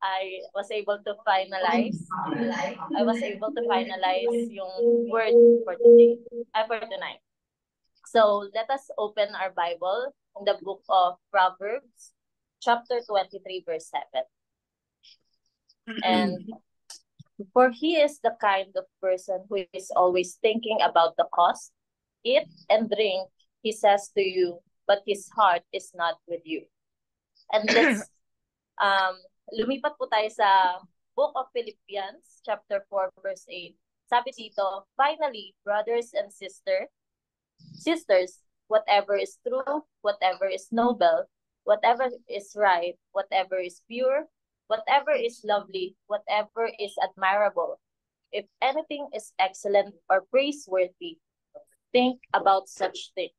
I was able to finalize. I was able to finalize yung word for today, for tonight. So let us open our Bible in the book of Proverbs, chapter 23, verse 7. And for he is the kind of person who is always thinking about the cost. Eat and drink, he says to you, but his heart is not with you. And let's lumipat po tayo sa book of Philippians, chapter 4, verse 8. Sabi dito, finally, brothers and sisters, whatever is true, whatever is noble, whatever is right, whatever is pure, whatever is lovely, whatever is admirable, if anything is excellent or praiseworthy, think about such things.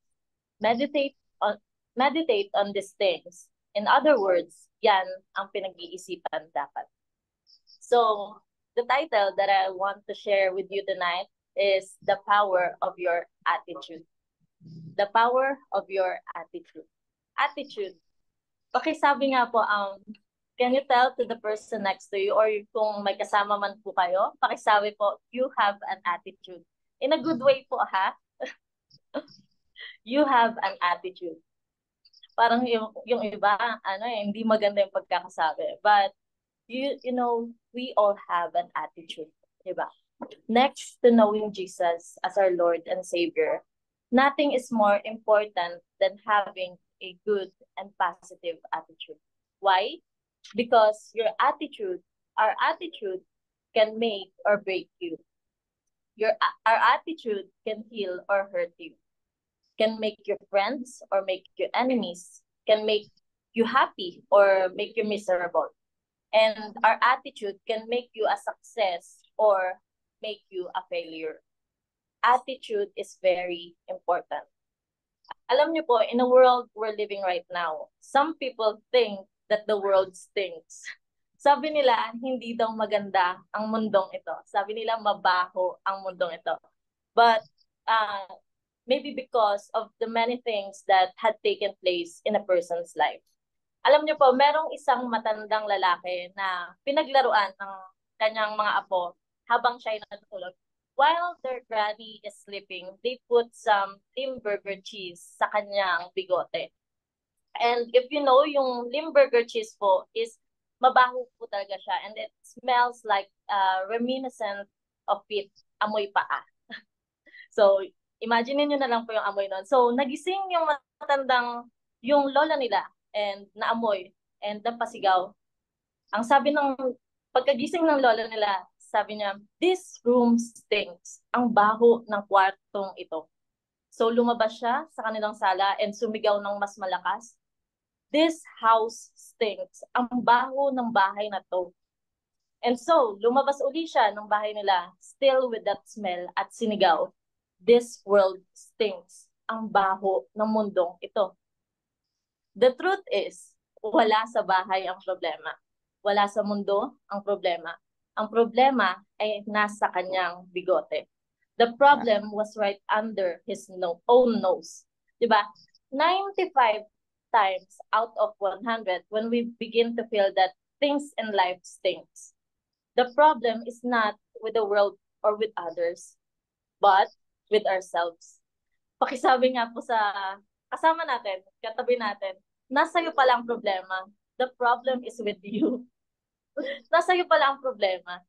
Meditate on these things. In other words, yan ang pinag-iisipan dapat. So, the title that I want to share with you tonight is The Power of Your Attitude. The power of your attitude. Attitude. Pakisabi nga po, can you tell to the person next to you, or kung may kasama man po kayo, pakisabi po, you have an attitude. In a good way po, ha? You have an attitude. Parang yung iba, hindi maganda yung pagkakasabi. But, you know, we all have an attitude. Diba? Next to knowing Jesus as our Lord and Savior, nothing is more important than having a good and positive attitude. Why? Because our attitude can make or break you. Our attitude can heal or hurt you, can make you friends or make you enemies, can make you happy or make you miserable. And our attitude can make you a success or make you a failure. Attitude is very important. Alam niyo po, in the world we're living right now, some people think that the world stinks. Sabi nila, hindi daw maganda ang mundong ito. Sabi nila, mabaho ang mundong ito. But maybe because of the many things that had taken place in a person's life. Alam niyo po, merong isang matandang lalaki na pinaglaruan ng kanyang mga apo habang siya ay natutulog. While their granny is sleeping, they put some Limburger cheese sa kanyang bigote. And if you know, yung Limburger cheese po is mabaho po talaga siya, and it smells like reminiscent of it, amoy paa. So, imagine niyo na lang po yung amoy nun. So, nagising yung matandang, yung lola nila, and naamoy, and napasigaw. Ang sabi ng, pagkagising ng lola nila, sabi niya, this room stinks. Ang baho ng kwartong ito. So, lumabas siya sa kanilang sala and sumigaw ng mas malakas. This house stinks. Ang baho ng bahay na to. And so, lumabas uli siya ng bahay nila, still with that smell, at sinigaw, this world stinks. Ang baho ng mundong ito. The truth is, wala sa bahay ang problema. Wala sa mundo ang problema. Ang problema ay nasa kanyang bigote. The problem was right under his own nose. Diba? 95 times out of 100 when we begin to feel that things in life stinks. The problem is not with the world or with others, but with ourselves. Pakisabi nga po sa kasama natin, katabi natin, nasa iyo pala ang problema. The problem is with you. Nasa iyo pala ang problema.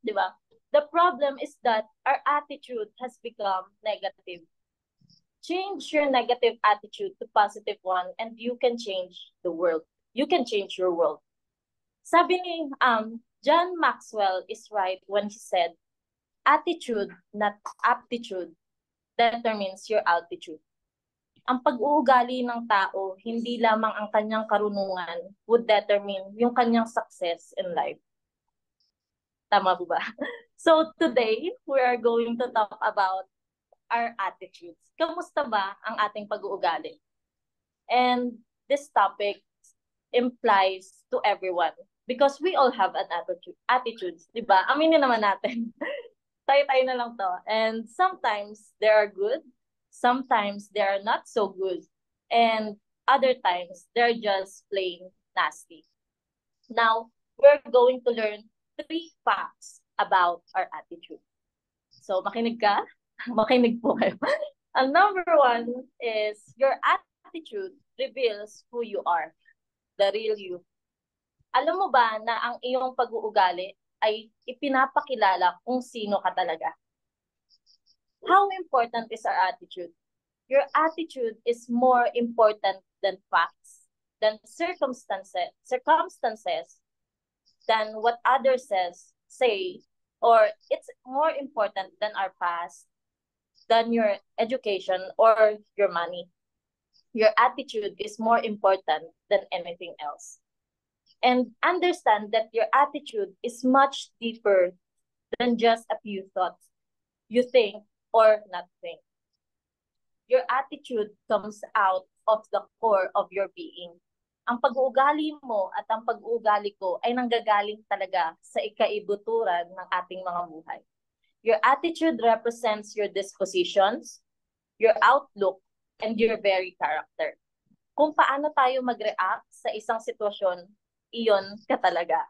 Diba? The problem is that our attitude has become negative. Change your negative attitude to positive one and you can change the world. You can change your world. Sabi ni John Maxwell is right when he said, attitude, not aptitude, determines your altitude. Ang pag-uugali ng tao, hindi lamang ang kanyang karunungan would determine yung kanyang success in life. Tama po ba? So today, we are going to talk about our attitudes. Kamusta ba ang ating pag-uugali? And this topic implies to everyone because we all have an attitudes, di ba? Aminin naman natin. Tayo-tayo na lang to. And sometimes they are good, sometimes they are not so good, and other times they're just plain nasty. Now, we're going to learn 3 facts about our attitude. So, makinig ka? Makinig po kayo. Ang number 1 is your attitude reveals who you are, the real you. Alam mo ba na ang iyong pag-uugali ay ipinapakilala kung sino ka talaga? How important is our attitude? Your attitude is more important than facts, than circumstances, than what others say, or it's more important than our past, than your education or your money. Your attitude is more important than anything else. And understand that your attitude is much deeper than just a few thoughts you think or not think. Your attitude comes out of the core of your being. Ang pag-uugali mo at ang pag-uugali ko ay nanggagaling talaga sa ikaibuturan ng ating mga buhay. Your attitude represents your dispositions, your outlook, and your very character. Kung paano tayo mag-react sa isang sitwasyon, iyon ka talaga.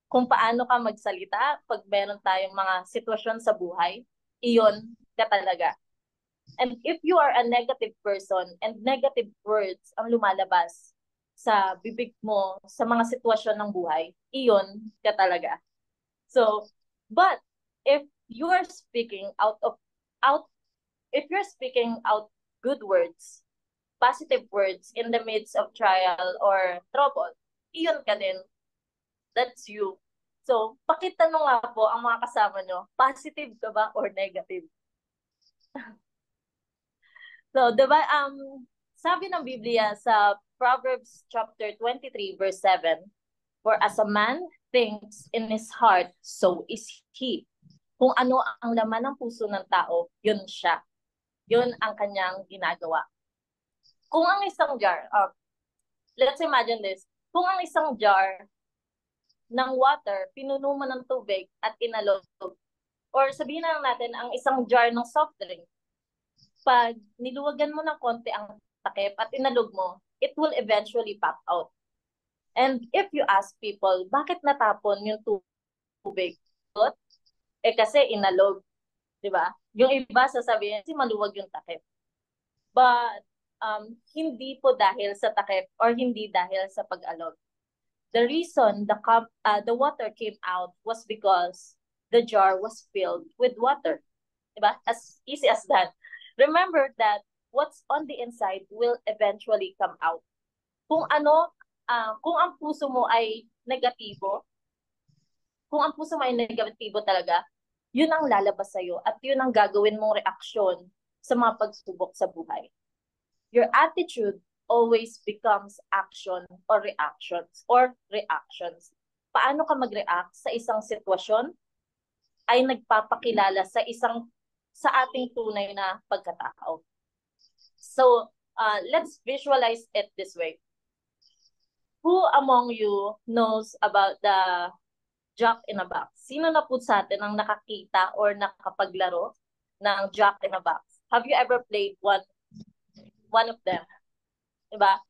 Kung paano ka magsalita pag meron tayong mga sitwasyon sa buhay, iyon ka talaga. And if you are a negative person and negative words ang lumalabas sa bibig mo sa mga sitwasyon ng buhay, iyon ka talaga. So, but if you are speaking out good words, positive words in the midst of trial or trouble, iyon ka din. That's you. So, pakitanong nga po ang mga kasama nyo, positive ka ba or negative? So, diba, sabi ng Biblia sa Proverbs chapter 23, verse 7, for as a man thinks in his heart, so is he. Kung ano ang laman ng puso ng tao, yun siya. Yun ang kanyang ginagawa. Kung ang isang jar, let's imagine this, kung ang isang jar ng water, pinuno mo ng tubig at inalog, or sabihin na natin ang isang jar ng soft drink, pag niluwagan mo ng konti ang takip at inalog mo, it will eventually pop out. And if you ask people, bakit natapon yung tubig? Kasi inalog, di ba? Yung iba sasabihin, kasi maluwag yung takip. But hindi po dahil sa takip or hindi dahil sa pag-alog. The reason the water came out was because the jar was filled with water. Diba? As easy as that. Remember that what's on the inside will eventually come out. Kung ang puso mo ay negatibo, talaga, yun ang lalabas sa'yo at yun ang gagawin mong reaksyon sa mga pagsubok sa buhay. Your attitude always becomes action or reactions. Paano ka mag-react sa isang sitwasyon ay nagpapakilala sa ating tunay na pagkatao. So, let's visualize it this way. Who among you knows about the Jack in a Box? Sino na po sa atin ang nakakita or nakapaglaro ng Jack in a Box? Have you ever played one of them? Diba?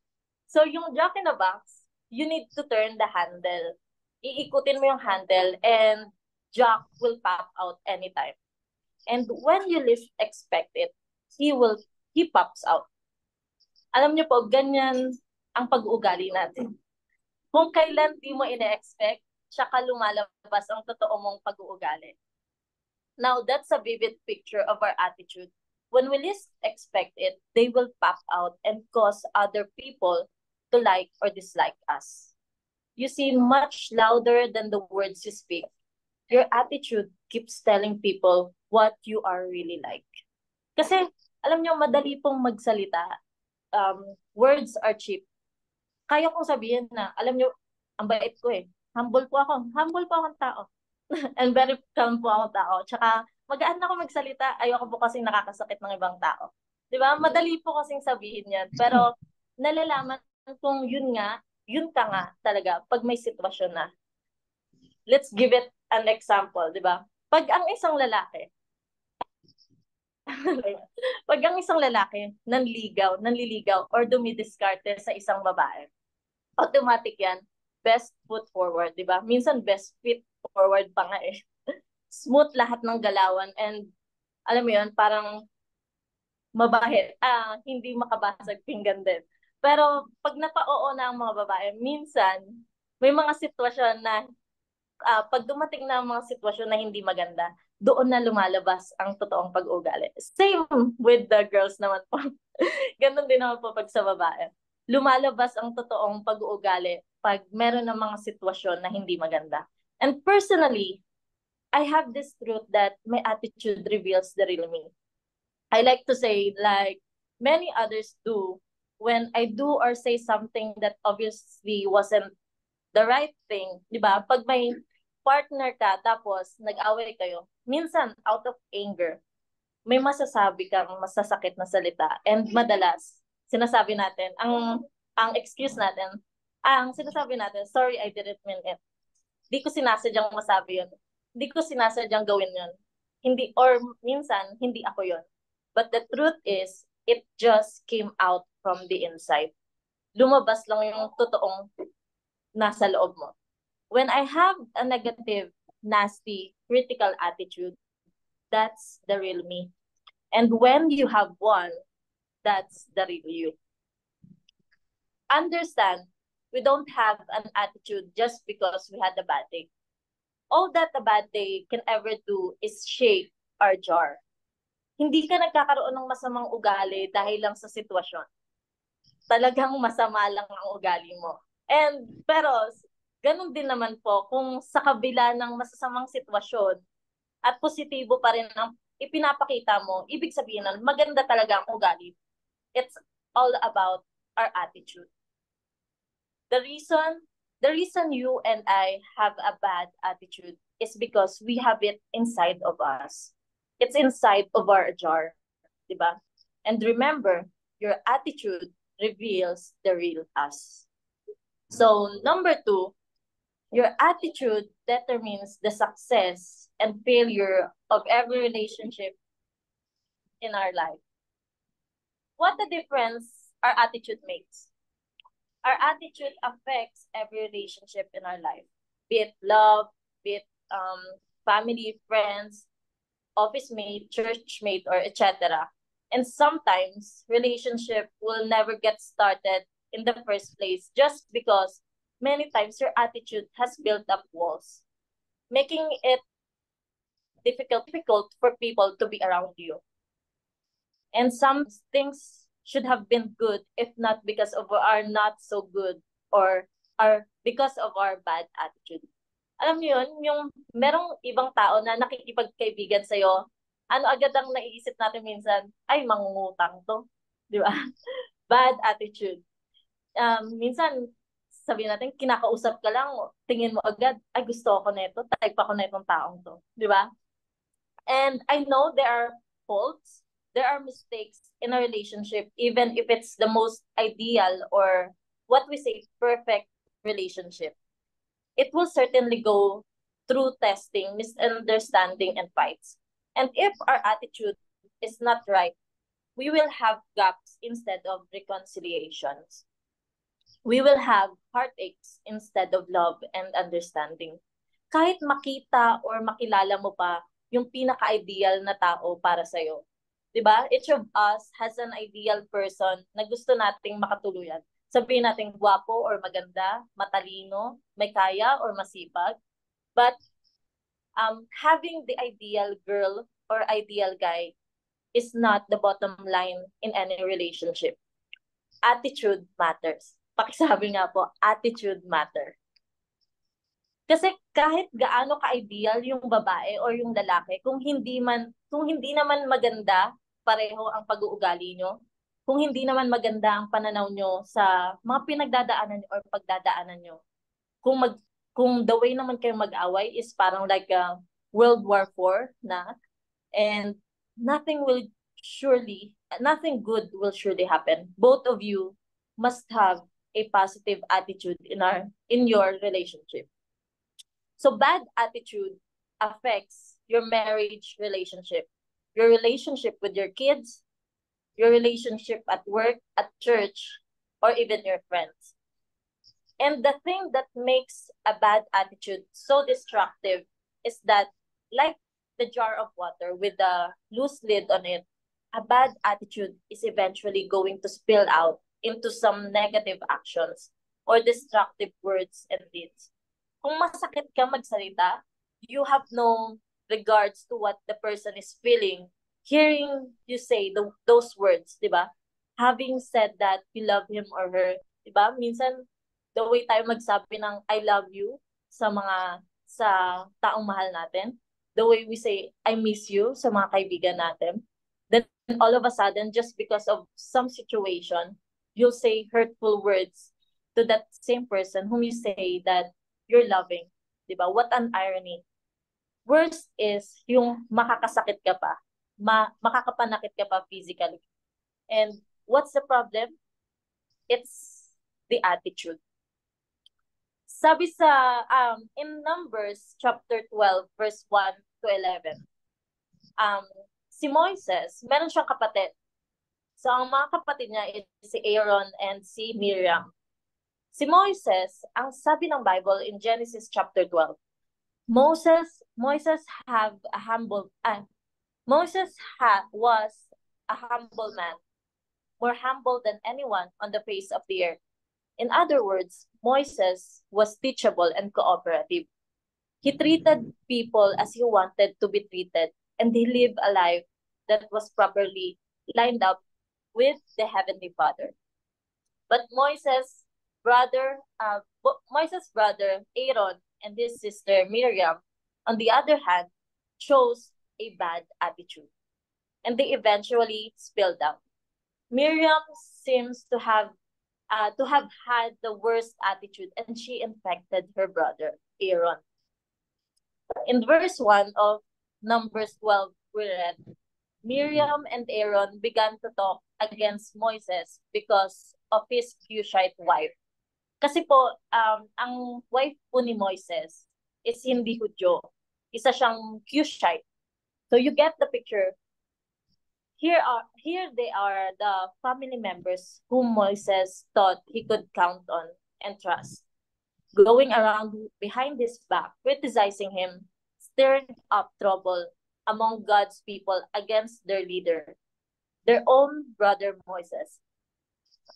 So, yung Jack in a Box, you need to turn the handle. Iikutin mo yung handle and Jack will pop out anytime. And when you least expect it, he pops out. Alam niyo po, ganyan ang pag-uugali natin. Kung kailan di mo ina-expect, tsaka lumalabas ang totoo mong pag-uugali. Now, that's a vivid picture of our attitude. When we least expect it, they will pop out and cause other people to like or dislike us. You see, much louder than the words you speak. Your attitude keeps telling people what you are really like. Kasi, alam nyo, madali pong magsalita. Words are cheap. Kaya kong sabihin na, alam nyo, ang bait ko eh. Humble po akong tao. And very calm po akong tao. Tsaka, magaan ako magsalita. Ayoko po kasing nakakasakit ng ibang tao. Diba? Madali po kasing sabihin yan. Pero, nalalaman kung yun ka nga talaga pag may sitwasyon na. Let's give it an example, di ba? Pag ang isang lalaki nanliligaw or dumidiskarte sa isang babae, automatic yan, best foot forward, di ba? Minsan best feet forward pa nga eh. Smooth lahat ng galawan and alam mo yun, parang mabahit. Hindi makabasag pinggan din. Pero pag napa-oo na ang mga babae, minsan may mga sitwasyon na pag dumating na ang mga sitwasyon na hindi maganda, doon na lumalabas ang totoong pag-uugali. Same with the girls naman po. Ganun din naman po pag sa babae. Lumalabas ang totoong pag-uugali pag meron ng mga sitwasyon na hindi maganda. And personally, I have this truth that my attitude reveals the real me. I like to say, like many others do, when I do or say something that obviously wasn't the right thing, di ba? Pag may partner ka, tapos nag-away kayo, minsan out of anger, may masasabi kang masasakit na salita. And madalas, sinasabi natin, ang excuse natin, ang sinasabi natin, sorry, I didn't mean it. Di ko sinasadyang masabi yun. Di ko sinasadyang gawin yun. Hindi, or minsan, hindi ako yun. But the truth is, it just came out from the inside. Lumabas lang yung totoong nasa loob mo. When I have a negative, nasty, critical attitude, that's the real me. And when you have one, that's the real you. Understand, we don't have an attitude just because we had a bad day. All that a bad day can ever do is shake or jar. Hindi ka nagkakaroon ng masamang ugali dahil lang sa sitwasyon. Talagang masama lang ang ugali mo. Pero ganun din naman po kung sa kabila ng masasamang sitwasyon at positibo pa rin ang ipinapakita mo, ibig sabihin nun, maganda talaga ang ugali. It's all about our attitude. The reason you and I have a bad attitude is because we have it inside of us. It's inside of our jar, diba? And remember, your attitude reveals the real us. So, number 2, your attitude determines the success and failure of every relationship in our life. What a difference our attitude makes. Our attitude affects every relationship in our life, be it love, be it family, friends, office mate, church mate, or etc. And sometimes relationship will never get started in the first place just because many times your attitude has built up walls, making it difficult for people to be around you. And some things should have been good if not because of our not so good or because of our bad attitude. Alam niyo yun, yung merong ibang tao na nakikipagkaibigan sa'yo, ano agad ang naiisip natin minsan, ay, mangungutang to. Di ba? Bad attitude. Minsan, sabihin natin, kinakausap ka lang, tingin mo agad, ay, gusto ako nito, type ako na itong taong to. Di ba? And I know there are faults, there are mistakes in a relationship, even if it's the most ideal or what we say, perfect relationship. It will certainly go through testing, misunderstanding, and fights. And if our attitude is not right, we will have gaps instead of reconciliations. We will have heartaches instead of love and understanding. Kahit makita or makilala mo pa yung pinaka-ideal na tao para sa'yo. Diba? Each of us has an ideal person na gusto nating makatuluyan. Sabihin natin gwapo or maganda, matalino, may kaya or masipag. But having the ideal girl or ideal guy is not the bottom line in any relationship. Attitude matters. Pakisabi nga po, attitude matter. Kasi kahit gaano ka-ideal yung babae or yung lalaki, kung hindi naman maganda pareho ang pag-uugali nyo, kung hindi naman maganda ang pananaw nyo sa mga pinagdadaanan nyo or pagdadaanan nyo, kung the way naman kayo mag-away is parang like a World War IV na, and nothing good will surely happen. Both of you must have a positive attitude in your relationship. So bad attitude affects your marriage relationship, your relationship with your kids, your relationship at work, at church, or even your friends. And the thing that makes a bad attitude so destructive is that, like the jar of water with a loose lid on it, a bad attitude is eventually going to spill out into some negative actions or destructive words and deeds. Kung masakit ka magsalita, you have no regards to what the person is feeling. Hearing you say those words, di ba? Having said that you love him or her, di ba? Minsan, the way tayo magsabi ng I love you sa taong mahal natin, the way we say I miss you sa mga kaibigan natin, then all of a sudden, just because of some situation, you'll say hurtful words to that same person whom you say that you're loving. Diba? What an irony. Worst is yung makakasakit ka pa, makakapanakit ka pa physically. And what's the problem? It's the attitude. Sabi sa, in Numbers chapter 12, verse 1 to 11, si Moises, meron siyang kapatid. So, ang mga kapatid niya is si Aaron and si Miriam. Si Moises, ang sabi ng Bible in Genesis chapter 12, Moses was a humble man, more humble than anyone on the face of the earth. In other words, Moses was teachable and cooperative. He treated people as he wanted to be treated, and he lived a life that was properly lined up with the Heavenly Father. But Moises' brother Aaron and his sister Miriam, on the other hand, chose a bad attitude, and they eventually spilled out. Miriam seems to have had the worst attitude, and she infected her brother Aaron. In verse 1 of Numbers 12, we read, Miriam and Aaron began to talk against Moses because of his Cushite wife. Kasi po, ang wife po ni Moises is hindi Hudyo. Isa siyang Cushite. So you get the picture. Here they are, the family members whom Moises thought he could count on and trust, going around behind his back, criticizing him, stirring up trouble among God's people against their leader, their own brother Moses.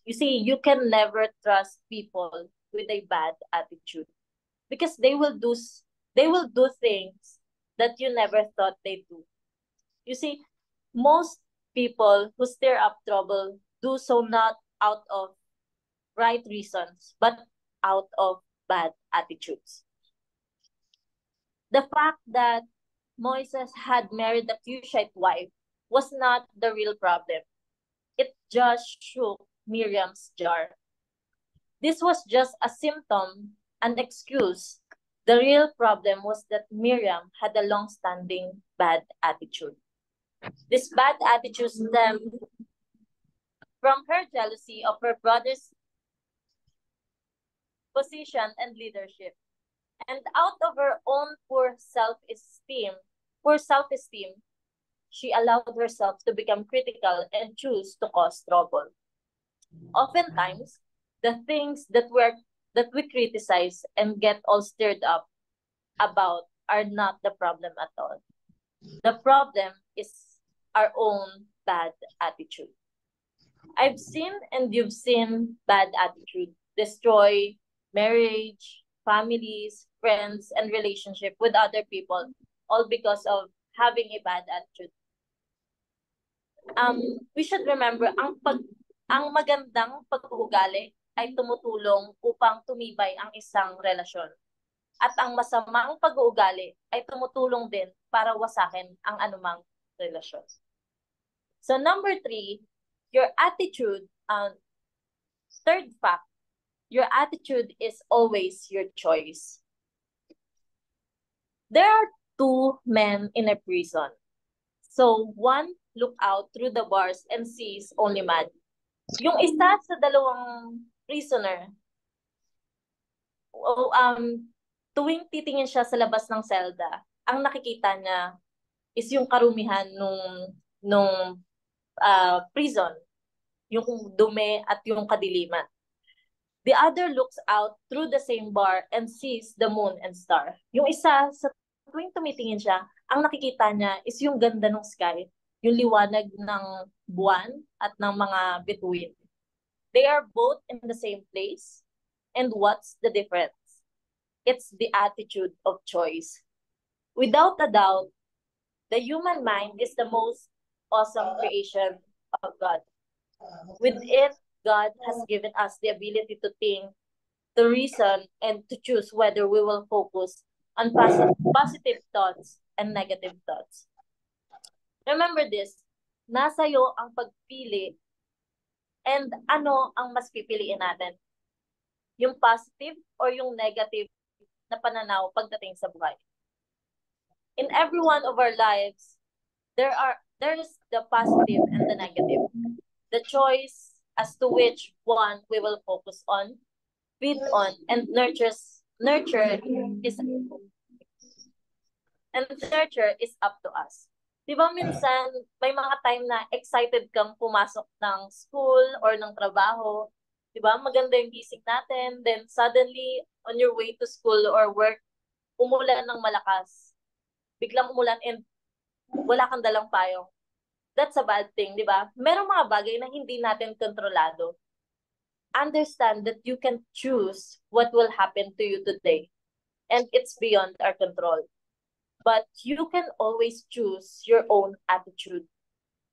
You see, you can never trust people with a bad attitude because they will do things that you never thought they'd do. You see, most people who stir up trouble do so not out of right reasons, but out of bad attitudes. The fact that Moses had married a Cushite wife was not the real problem. It just shook Miriam's jar. This was just a symptom, an excuse. The real problem was that Miriam had a long-standing bad attitude. This bad attitude stemmed from her jealousy of her brother's position and leadership. And out of her own poor self-esteem, she allowed herself to become critical and choose to cause trouble. Oftentimes, the things that we criticize and get all stirred up about are not the problem at all. The problem is our own bad attitude. I've seen and you've seen bad attitude destroy marriage, families, friends, and relationship with other people, all because of having a bad attitude. We should remember, ang magandang pag-uugali ay tumutulong upang tumibay ang isang relasyon. At ang masamang pag-uugali ay tumutulong din para wasakin ang anumang relasyon. So number 3, your attitude, third fact, your attitude is always your choice. There are 2 men in a prison. So one look out through the bars and sees only mud. Yung isa sa dalawang prisoner, tuwing titingin siya sa labas ng selda, ang nakikita niya is yung karumihan nung prison, yung dumi at yung kadiliman. The other looks out through the same bar and sees the moon and star. Yung isa, sa tuwing tumitingin siya, ang nakikita niya is yung ganda ng sky, yung liwanag ng buwan at ng mga bituin. They are both in the same place. And what's the difference? It's the attitude of choice. Without a doubt, the human mind is the most awesome creation of God. With it, God has given us the ability to think, to reason, and to choose whether we will focus on positive thoughts and negative thoughts. Remember this, nasa iyo ang pagpili and ano ang mas pipiliin natin? Yung positive or yung negative na pananaw pagdating sa buhay? In every one of our lives, there is the positive and the negative. The choice as to which one we will focus on, feed on, and nurture is up to us. Di ba minsan, may mga time na excited kang pumasok ng school or ng trabaho. Di ba? Maganda yung gising natin. Then suddenly, on your way to school or work, umulan ng malakas. Biglang umulan and wala kang dalang payong. That's a bad thing, di ba? Merong mga bagay na hindi natin kontrolado. Understand that you can choose what will happen to you today. And it's beyond our control. But you can always choose your own attitude.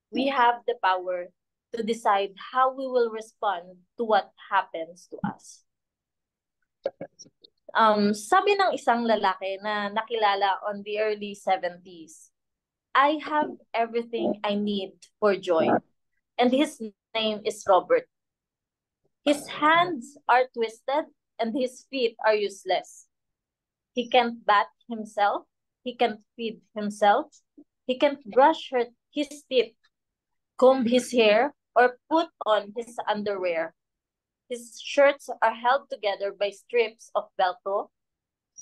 We have the power to decide how we will respond to what happens to us. Sabi ng isang lalaki na nakilala on the early 70s, I have everything I need for joy. And his name is Robert. His hands are twisted and his feet are useless. He can't bat himself. He can't feed himself. He can't brush his teeth, comb his hair, or put on his underwear. His shirts are held together by strips of Velcro.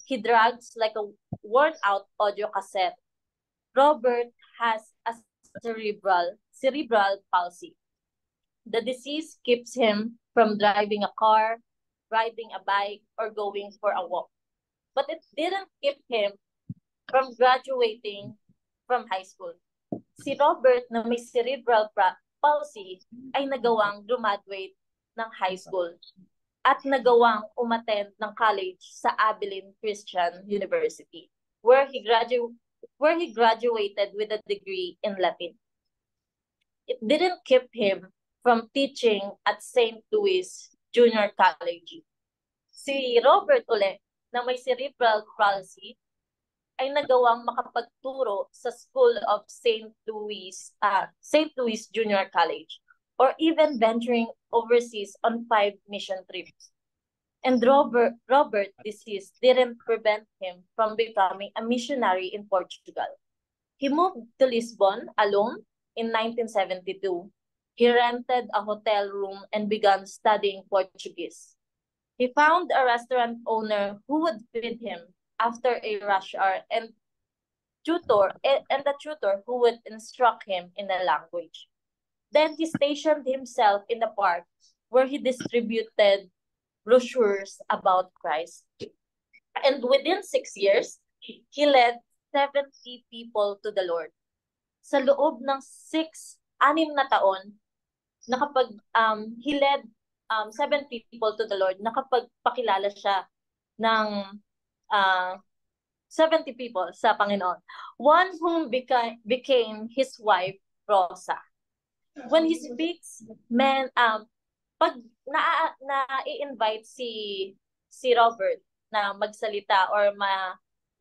He drags like a worn-out audio cassette. Robert has a cerebral palsy. The disease keeps him from driving a car, riding a bike, or going for a walk. But it didn't keep him from graduating from high school. Si Robert na may cerebral palsy ay nagawang graduate ng high school at nagawang umattend ng college sa Abilene Christian University, where he graduated with a degree in Latin. It didn't keep him from teaching at St. Louis Junior College. Si Robert uli, na may cerebral palsy, ay nagawang makapagturo sa School of St. Louis Junior College, or even venturing overseas on 5 mission trips. And Robert disease didn't prevent him from becoming a missionary in Portugal. He moved to Lisbon alone in 1972. He rented a hotel room and began studying Portuguese. He found a restaurant owner who would feed him after a rush hour and the tutor who would instruct him in the language. Then he stationed himself in the park where he distributed brochures about Christ. And within 6 years, he led 70 people to the Lord. Sa loob ng 6 na taon, he led 7 people to the Lord, nakapagpakilala siya ng 70 people sa Panginoon. One whom became his wife, Rosa. When he speaks, pag na-i-invite si Robert na magsalita or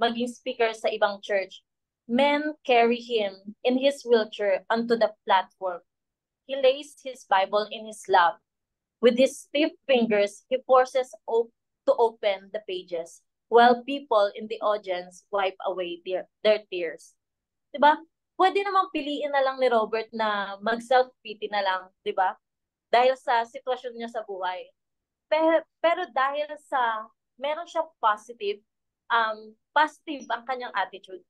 maging speaker sa ibang church, men carry him in his wheelchair onto the platform. He lays his Bible in his lap. With his stiff fingers, he forces to open the pages, while people in the audience wipe away their tears. Diba? Pwede namang piliin na lang ni Robert na mag-self-pity na lang, diba? Dahil sa sitwasyon niya sa buhay. Pero dahil sa meron siyang positive ang kanyang attitude,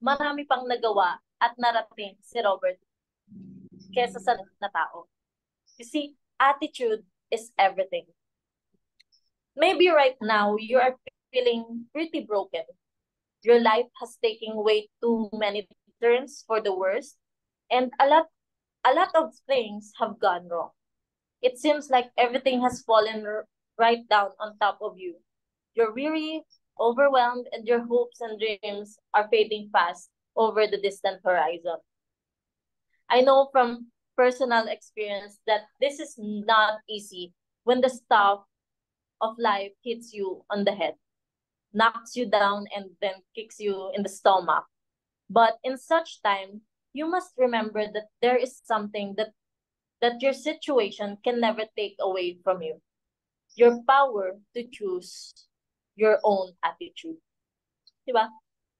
marami pang nagawa at narating si Robert kesa sa na tao. You see, attitude is everything. Maybe right now you are feeling pretty broken. Your life has taken way too many turns for the worst, and a lot of things have gone wrong. It seems like everything has fallen right down on top of you. You're weary, overwhelmed, and your hopes and dreams are fading fast over the distant horizon. I know from personal experience that this is not easy when the stuff of life hits you on the head, knocks you down, and then kicks you in the stomach. But in such time, you must remember that there is something that your situation can never take away from you. Your power to choose your own attitude. Diba?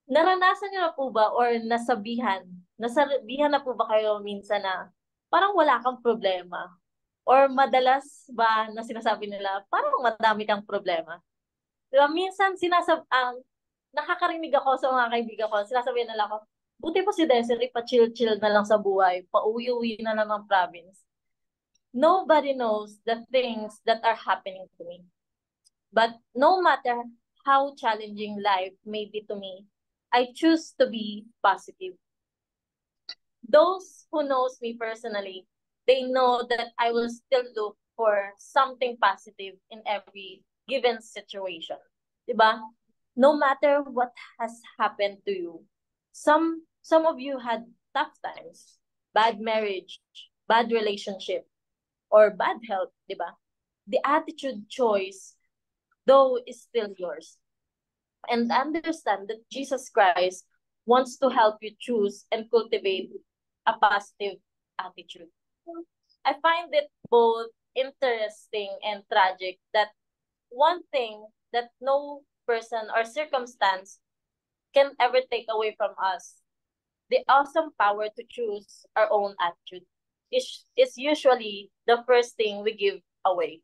Naranasan niyo na po ba or nasabihan na po ba kayo minsan na parang wala kang problema? Or madalas ba na sinasabi nila, parang madami kang problema? Diba? Minsan nakakarinig ako sa mga kaibigan ko, sinasabihan nila ako, buti pa si Desiree, pa-chill-chill na lang sa buhay, pa-uwi-uwi na lang ng province. Nobody knows the things that are happening to me. But no matter how challenging life may be to me, I choose to be positive. Those who knows me personally, they know that I will still look for something positive in every given situation. Diba? No matter what has happened to you, some of you had tough times, bad marriage, bad relationship, or bad health, diba? The attitude choice, though, is still yours. And understand that Jesus Christ wants to help you choose and cultivate a positive attitude. I find it both interesting and tragic that one thing that no person or circumstance can ever take away from us, the awesome power to choose our own attitude, is usually the first thing we give away.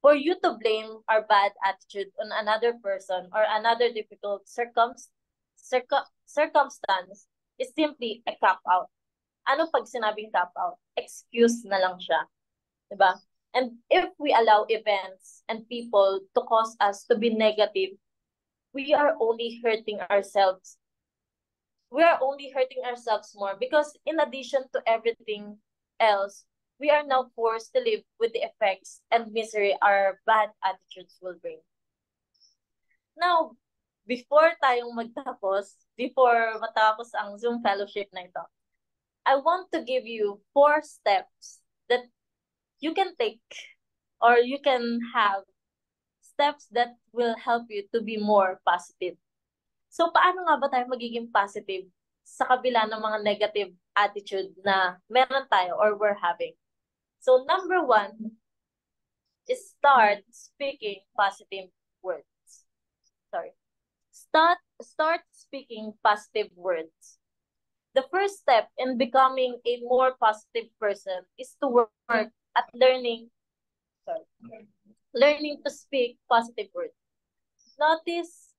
For you to blame our bad attitude on another person or another difficult circumstance is simply a cop-out. Ano pag sinabing cop-out? Excuse na lang siya. Diba? And if we allow events and people to cause us to be negative, we are only hurting ourselves. We are only hurting ourselves more because in addition to everything else, we are now forced to live with the effects and misery our bad attitudes will bring. Now, before matapos ang Zoom fellowship na ito, I want to give you 4 steps that you can take or you can have steps that will help you to be more positive. So, paano nga ba tayo magiging positive sa kabila ng mga negative attitude na meron tayo or we're having? So, number 1 is start speaking positive words. Start speaking positive words. The first step in becoming a more positive person is to work at learning to speak positive words. Notice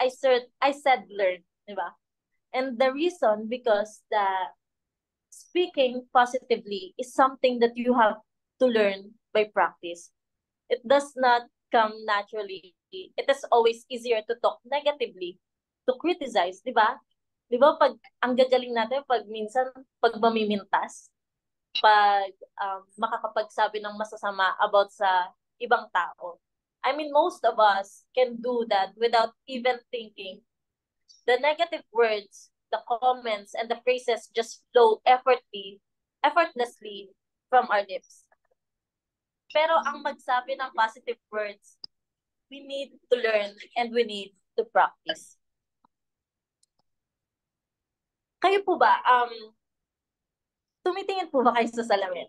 I said learn, di ba? And the reason because the speaking positively is something that you have to learn by practice. It does not come naturally. It is always easier to talk negatively, to criticize, di ba? Di ba pag ang gagaling natin pag minsan pag mamimintas, pag makakapagsabi ng masasama about sa ibang tao. I mean, most of us can do that without even thinking. The negative words, the comments, and the phrases just flow effortlessly from our lips. Pero ang magsabi ng positive words, we need to learn and we need to practice. Kayo po ba, tumitingin po ba kayo sa salamin?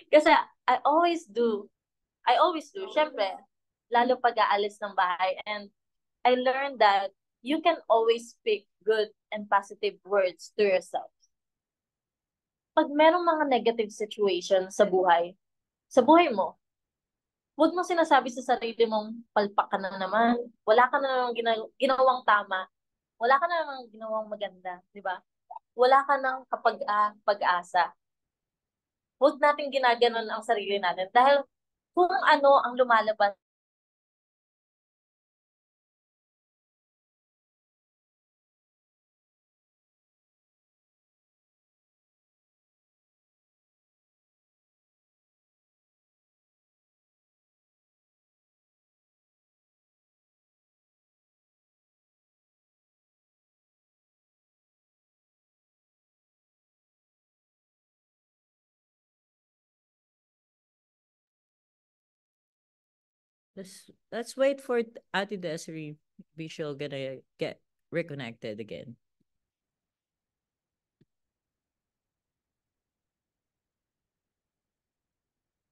Kasi I always do. Syempre, lalo pag aalis ng bahay. And I learned that you can always speak good and positive words to yourself. Pag merong mga negative situation sa buhay mo, huwag mo sinasabi sa sarili mong palpak ka na naman, wala ka na namang ginawang tama, wala ka na namang ginawang maganda, di ba? Wala ka nang pag-asa. Huwag natin ginaganon ang sarili natin dahil kung ano ang lumalabas Let's wait for Ate Desiree. Be sure gonna get reconnected again.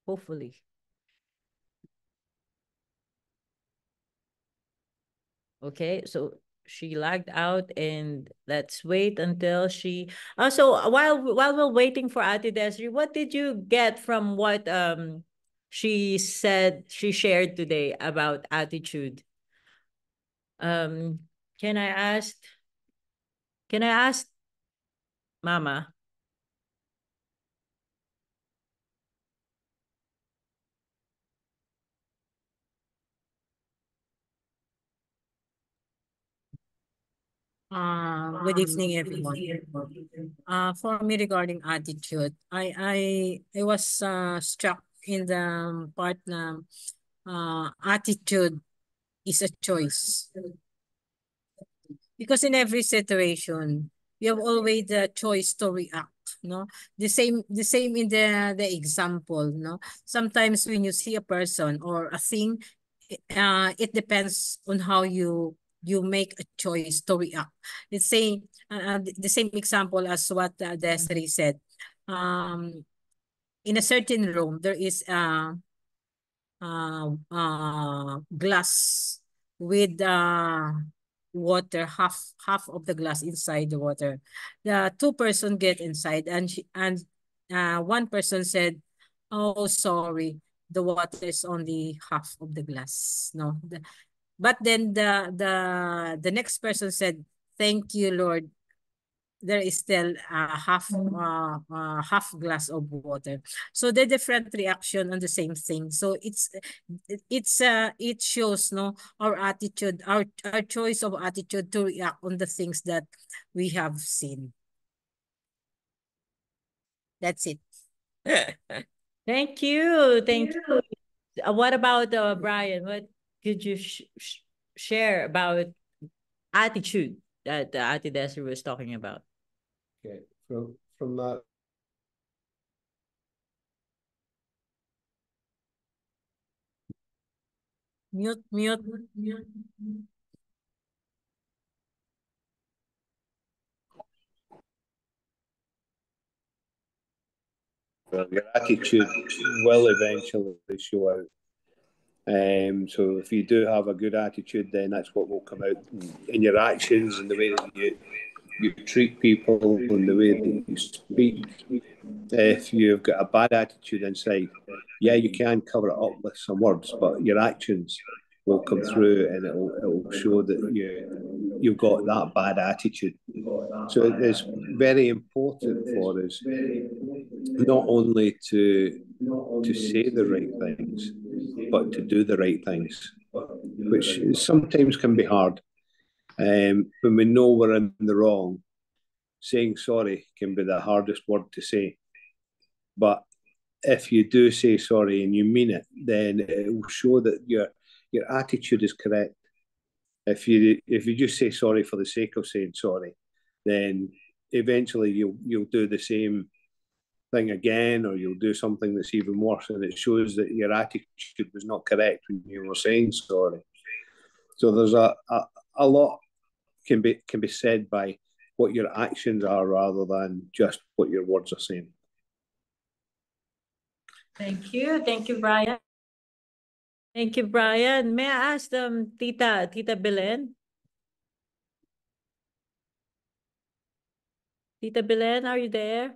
Hopefully. Okay, so she lagged out, and let's wait until she. Also, while we're waiting for Ate Desiree, what did you get from what she said, she shared today about attitude? Um, can I ask? Can I ask, Mama? Good evening, everyone. For me regarding attitude, I was struck in the part na attitude is a choice. Because in every situation, you have always the choice to react. No, the same in the example. No, sometimes when you see a person or a thing, it depends on how you make a choice to react. Let's say the same example as what Desiree said. In a certain room, there is glass with water, half of the glass inside the water. The two-person get inside, and one person said, "Oh, sorry, the water is only half of the glass." No, but then the next person said, "Thank you, Lord, there is still half glass of water." So the different reaction on the same thing. So it shows no our attitude, our choice of attitude to react on the things that we have seen. That's it. Thank you. Thank you. What about Brian? What could you share about attitude that Ate Desiree was talking about? Okay, from that. Mute. Well, your attitude will eventually show out. So if you do have a good attitude, then that's what will come out in your actions and the way that you treat people and the way that you speak. If you've got a bad attitude inside, yeah, you can cover it up with some words, but your actions will come through and it'll show that you've got that bad attitude. So it's very important for us not only to say the right things, but to do the right things, which sometimes can be hard. When we know we're in the wrong, saying sorry can be the hardest word to say. But if you do say sorry and you mean it, then it will show that your attitude is correct. If you just say sorry for the sake of saying sorry, then eventually you'll do the same thing again, or you'll do something that's even worse, and it shows that your attitude was not correct when you were saying sorry. So there's a lot can be said by what your actions are rather than just what your words are saying. Thank you. Thank you, Brian. Thank you, Brian. May I ask Tita Belen? Tita Belen, are you there?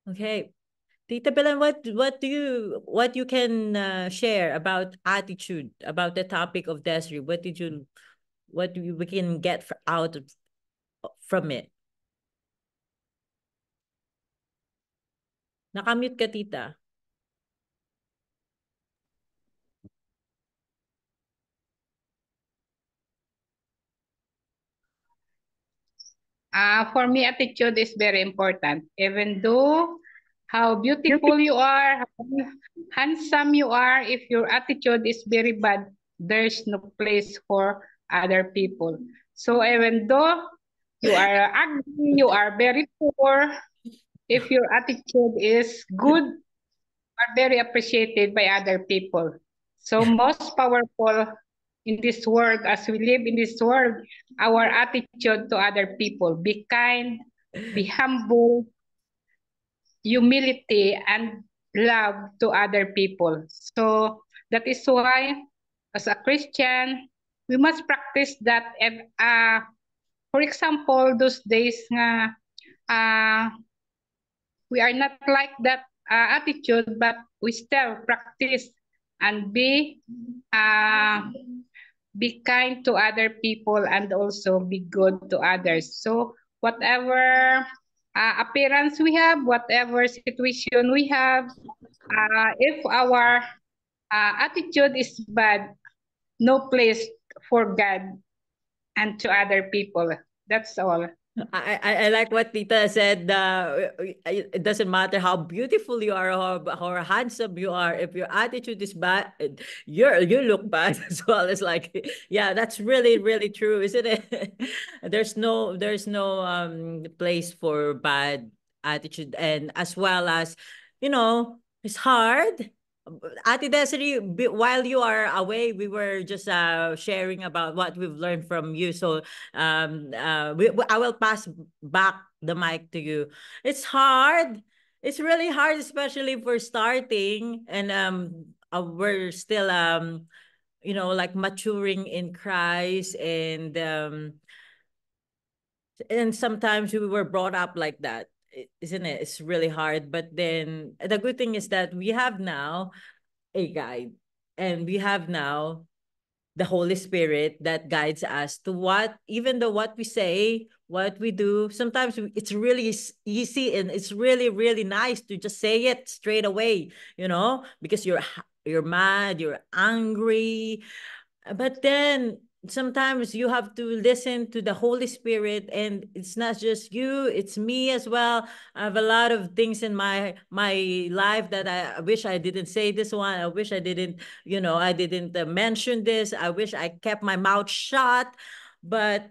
Okay. Tita Belen, what you can share about attitude, about the topic of Desiree? We can get out from it? Nakamute ka, tita. For me, attitude is very important. Even though how beautiful you are, how handsome you are, if your attitude is very bad, there's no place for other people. So even though you are ugly, you are very poor, if your attitude is good, you are very appreciated by other people. So most powerful in this world, as we live in this world, our attitude to other people. Be kind, be humble, humility, and love to other people. So that is why, as a Christian, we must practice that. For example, those days nga, we are not like that attitude, but we still practice and be kind to other people and also be good to others. So whatever appearance we have, whatever situation we have, if our attitude is bad, no place for God and to other people. That's all. I like what Tita said. It doesn't matter how beautiful you are or how handsome you are. If your attitude is bad, you look bad as well. It's like, yeah, that's really really true, isn't it? There's no place for bad attitude, and as well as, it's hard. Ate Desiree, while you are away, we were just sharing about what we've learned from you. So I will pass back the mic to you. It's hard. It's really hard, especially for starting, and we're still like maturing in Christ, and sometimes we were brought up like that, isn't it? It's really hard. But then the good thing is that we have now a guide, and we have now the Holy Spirit that guides us to what, even though what we say, what we do, sometimes it's really easy, and it's really, really nice to just say it straight away, because you're mad, you're angry. But then sometimes you have to listen to the Holy Spirit, and it's not just you, it's me as well. I have a lot of things in my life that I wish I didn't say this one. I wish I didn't, I didn't mention this. I wish I kept my mouth shut. But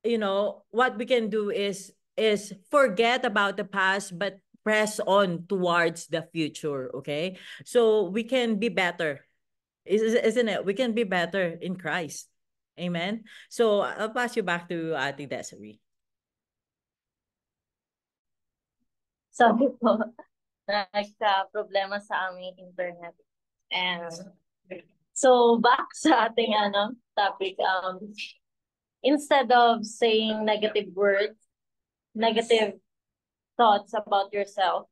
what we can do is forget about the past, but press on towards the future. Okay, so we can be better, isn't it? We can be better in Christ. Amen. So I'll pass you back to Ate Desiree. Sabi po, nagka-problema sa aming internet. And so back sa ating topic, instead of saying negative words, negative thoughts about yourself,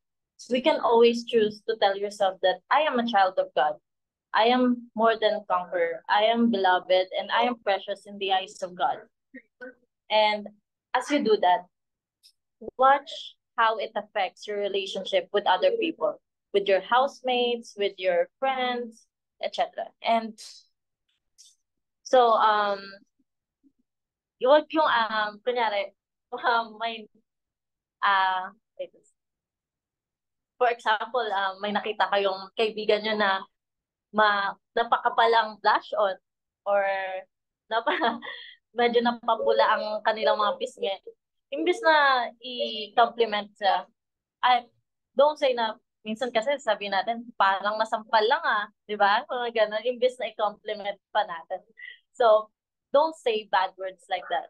we can always choose to tell yourself that I am a child of God. I am more than a conqueror. I am beloved, and I am precious in the eyes of God. And as you do that, watch how it affects your relationship with other people, with your housemates, with your friends, etc. And so, yung kunyari, may, wait, for example, may nakita kayong kaibigan nyo na napakapalang blush on, or medyo napapula ang kanilang mga pisngi. Imbis na i-compliment sa, don't say na, minsan kasi sabi natin, parang nasampal lang di ba? Mga ganun, imbis na i-compliment pa natin. So, don't say bad words like that.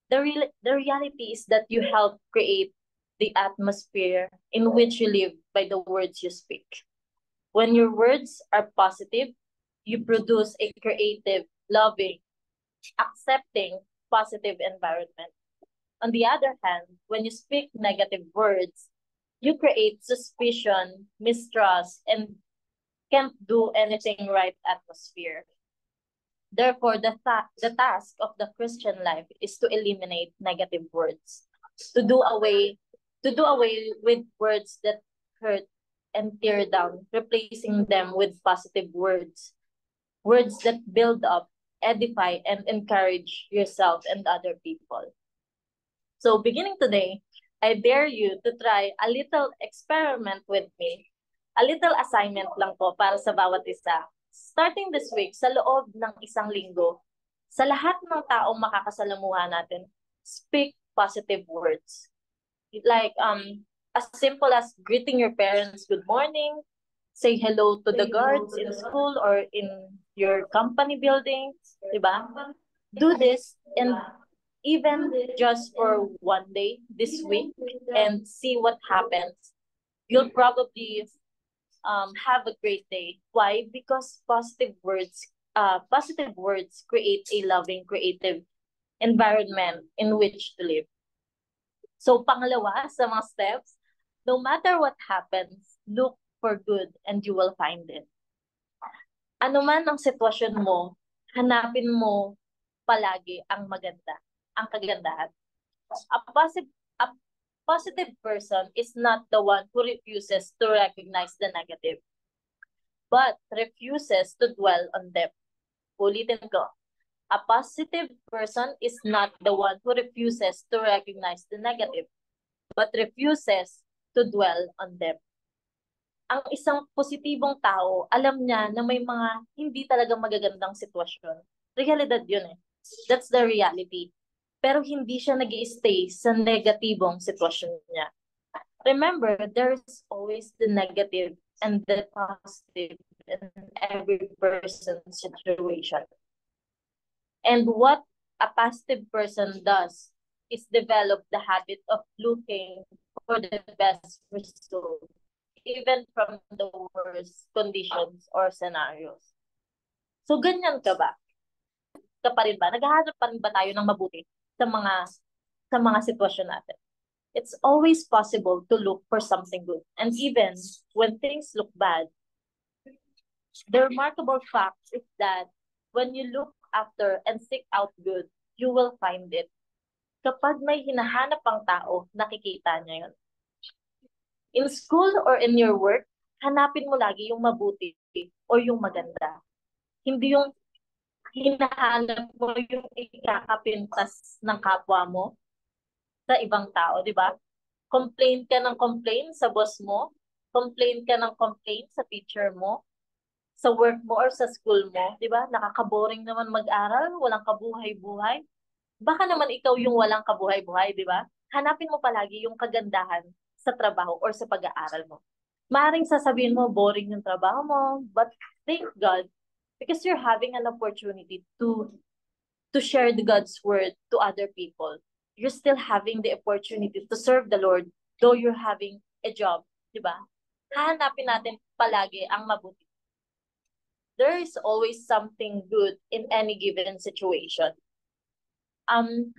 The reality is that you help create the atmosphere in which you live by the words you speak. When your words are positive, you produce a creative, loving, accepting, positive environment. On the other hand, when you speak negative words, you create suspicion, mistrust, and can't do anything right atmosphere. Therefore, the task of the Christian life is to eliminate negative words, to do away with words that hurt and tear down, replacing them with positive words. Words that build up, edify, and encourage yourself and other people. So beginning today, I dare you to try a little experiment with me. A little assignment lang po para sa bawat isa. Starting this week, sa loob ng isang linggo, sa lahat ng taong makakasalamuha natin, speak positive words. Like as simple as greeting your parents good morning, say hello to the guards in school or in your company building, diba? Do this and even just for one day this week and see what happens. You'll probably have a great day. Why? Because positive words create a loving, creative environment in which to live. So pangalawa sa mga steps, no matter what happens, look for good and you will find it. Ano man ang sitwasyon mo, hanapin mo palagi ang maganda, ang kagandahan. A positive person is not the one who refuses to recognize the negative, but refuses to dwell on them. Ulitin ko. A positive person is not the one who refuses to recognize the negative, but refuses to dwell on them. Ang isang positibong tao, alam niya na may mga hindi talaga magagandang sitwasyon. Realidad yun eh. That's the reality. Pero hindi siya nag-i-stay sa negatibong sitwasyon niya. Remember, there's always the negative and the positive in every person's situation. And what a positive person does is develop the habit of looking for the best result, even from the worst conditions or scenarios. So, ganyan ka ba? Ka pa rin ba? Naghahanap pa rin ba tayo ng mabuti sa mga sitwasyon natin? It's always possible to look for something good. And even when things look bad, the remarkable fact is that when you look after and seek out good, you will find it. Kapag may hinahanap ang tao, nakikita niya yun. In school or in your work, hanapin mo lagi yung mabuti o yung maganda. Hindi yung hinahanap mo yung ikakapintas ng kapwa mo sa ibang tao, di ba? Complain ka ng complain sa boss mo, complain ka ng complain sa teacher mo, sa work mo or sa school mo, di ba? Nakaka-boring naman mag-aral, walang kabuhay-buhay. Baka naman ikaw yung walang kabuhay-buhay, di ba? Hanapin mo palagi yung kagandahan sa trabaho or sa pag-aaral mo. Maaring sasabihin mo, boring yung trabaho mo, but thank God, because you're having an opportunity to share the God's word to other people. You're still having the opportunity to serve the Lord, though you're having a job, di ba? Hahanapin natin palagi ang mabuti. There is always something good in any given situation.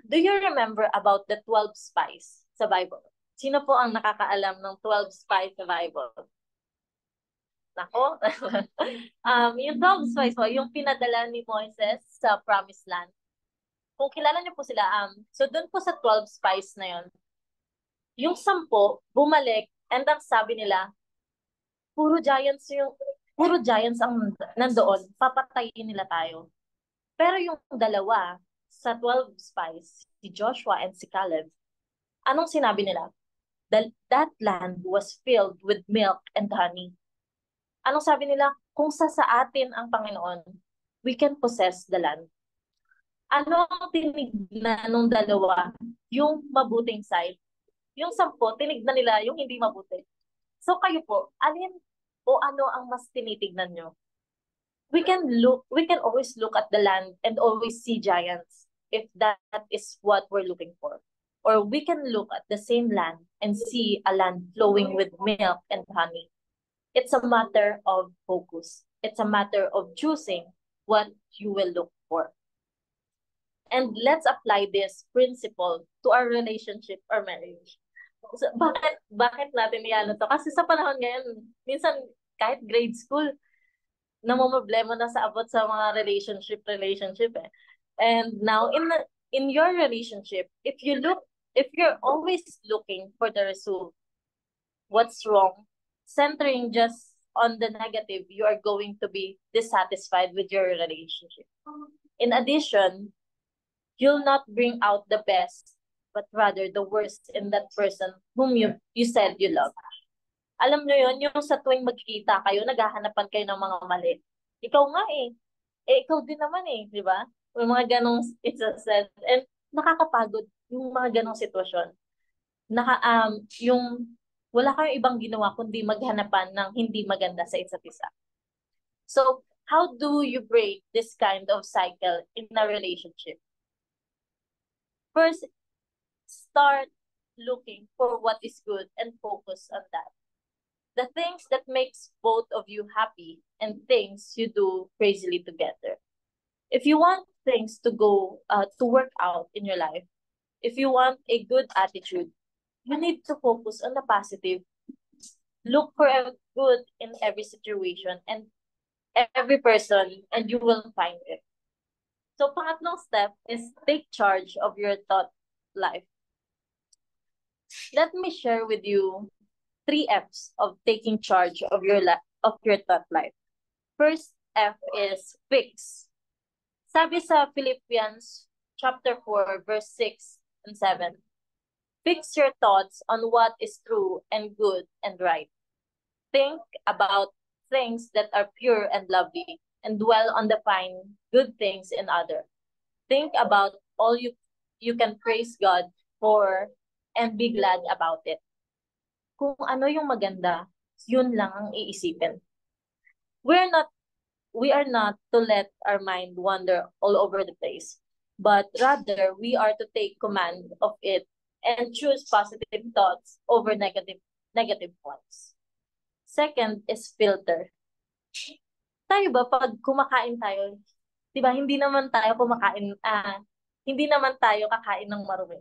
Do you remember about the 12 spies sa Bible? Sino po ang nakakaalam ng 12 spies sa Bible? Nako. Yung 12 spies po, yung pinadala ni Moises sa Promised Land. Kung kilala niyo po sila, so doon po sa 12 spies na yon, yung 10 bumalik and ang sabi nila, puro giants ang nandoon, papatayin nila tayo. Pero yung dalawa sa 12 spies, si Joshua and si Caleb, anong sinabi nila? That land was filled with milk and honey. Anong sabi nila? Kung sa atin ang Panginoon, we can possess the land. Ano ang tinignan ng dalawa? Yung mabuting side. Yung 10, tinignan nila yung hindi mabuti. So kayo po, alin o ano ang mas tinitignan nyo? We can always look at the land and always see giants if that is what we're looking for. Or we can look at the same land and see a land flowing with milk and honey. It's a matter of focus. It's a matter of choosing what you will look for. And let's apply this principle to our relationship or marriage. So, bakit natin yan to? Kasi sa panahon ngayon, minsan kahit grade school, namumblema na sa abot sa mga relationship eh. And now in your relationship, if you're always looking for the result, what's wrong? centering just on the negative, you are going to be dissatisfied with your relationship. In addition, you'll not bring out the best, but rather the worst in that person whom you said you love. Alam nyo yun, yung sa tuwing magkikita kayo, naghahanapan kayo ng mga mali. Ikaw nga eh. Ikaw din naman eh, di ba? May mga ganong instances. And nakakapagod yung mga ganong sitwasyon. Yung wala kayong ibang ginawa kundi maghanapan ng hindi maganda sa isa't isa. So, how do you break this kind of cycle in a relationship? First, start looking for what is good and focus on that. The things that makes both of you happy and things you do crazily together. If you want things to go to work out in your life, if you want a good attitude, you need to focus on the positive. Look for a good in every situation and every person, and you will find it. So, pangatlong step is take charge of your thought life. Let me share with you 3 F's of taking charge of your thought life. First F is fix. Sabi sa Philippians chapter 4 verse 6 and 7. Fix your thoughts on what is true and good and right. Think about things that are pure and lovely, and dwell on the fine, good things in others. Think about all you can praise God for and be glad about it. Kung ano yung maganda, yun lang ang iisipin. We are not to let our mind wander all over the place, but rather we are to take command of it and choose positive thoughts over negative ones. Second is filter. Tayo ba pag kumakain tayo, 'di ba, hindi naman tayo kakain ng marumi.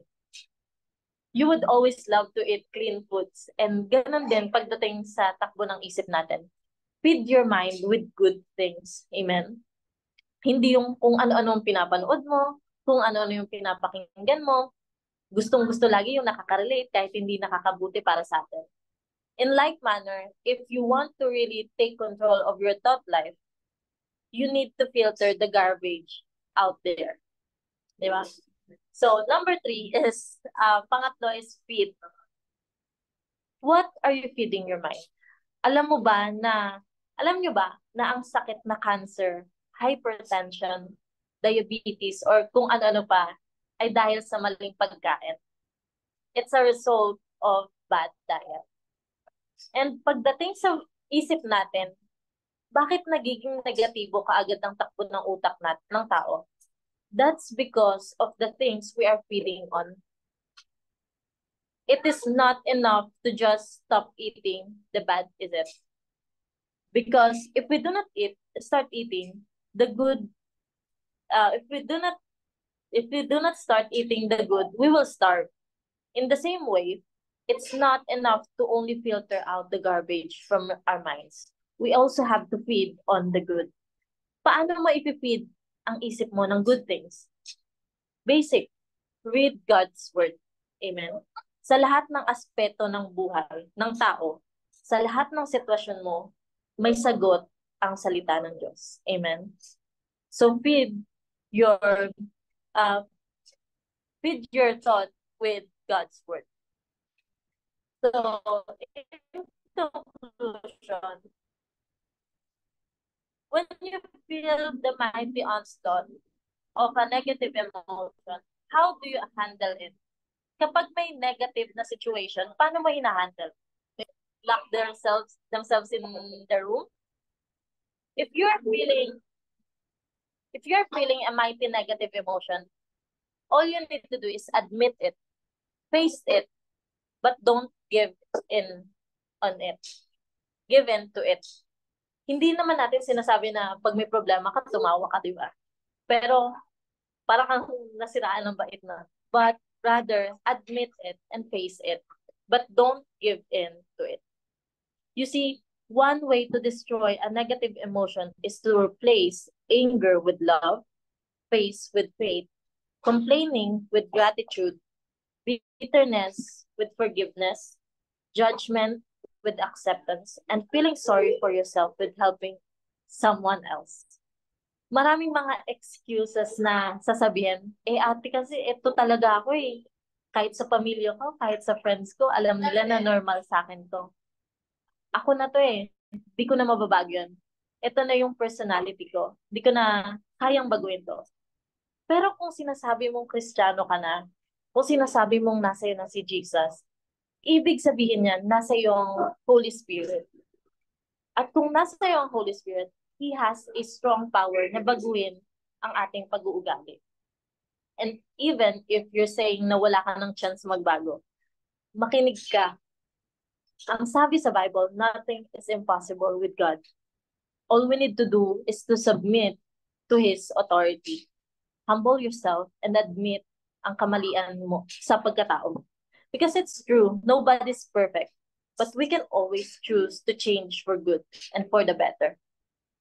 You would always love to eat clean foods. And ganun din pagdating sa takbo ng isip natin. Feed your mind with good things. Amen? Hindi yung kung ano-ano yung pinapanood mo, kung ano-ano yung pinapakinggan mo. Gustong-gusto lagi yung nakaka-relate kahit hindi nakakabuti para sa atin. In like manner, if you want to really take control of your thought life, you need to filter the garbage out there. Di ba? So, number 3 is, pangatlo is feed. What are you feeding your mind? Alam nyo ba na ang sakit na cancer, hypertension, diabetes, or kung ano-ano pa, ay dahil sa maling pagkain? It's a result of bad diet. And pagdating sa isip natin, bakit nagiging negatibo kaagad ang takbo ng utak ng tao? That's because of the things we are feeding on. It is not enough to just stop eating the bad, is it? Because if we do not start eating the good, if we do not start eating the good, we will starve. In the same way, it's not enough to only filter out the garbage from our minds. We also have to feed on the good. Paano mo ipifeed ang isip mo ng good things? Basic, read God's word. Amen? Sa lahat ng aspeto ng buhay ng tao, sa lahat ng sitwasyon mo, may sagot ang salita ng Diyos. Amen? So feed your thought with God's word. So, in conclusion, when you feel the mighty onslaught of a negative emotion, how do you handle it? Kapag may negative na situation, paano mo hina-handle? Lock themselves in the room? If you're feeling a mighty negative emotion, all you need to do is admit it, face it, but don't give in on it. Give in to it. Hindi naman natin sinasabi na pag may problema ka, tumawa ka, di ba? Pero, parang kang nasiraan ng bait na. But, rather, admit it and face it. But don't give in to it. You see, one way to destroy a negative emotion is to replace anger with love, faith with faith, complaining with gratitude, bitterness with forgiveness, judgment with acceptance and feeling sorry for yourself with helping someone else. Maraming mga excuses na sasabihin, ate kasi ito talaga ako eh. Kahit sa pamilya ko, kahit sa friends ko, alam nila na normal sa akin to. Ako na to eh. Di ko na mababago yun. Ito na yung personality ko. Di ko na kayang baguhin to. Pero kung sinasabi mong Kristiyano ka na, kung sinasabi mong nasa iyo na si Jesus, ibig sabihin niyan, nasa yung Holy Spirit. At kung nasa iyo ang Holy Spirit, He has a strong power na baguhin ang ating pag-uugali. And even if you're saying na wala ka ng chance magbago, makinig ka. Ang sabi sa Bible, nothing is impossible with God. All we need to do is to submit to His authority. Humble yourself and admit ang kamalian mo sa pagkatao. Because it's true, nobody's perfect. But we can always choose to change for good and for the better.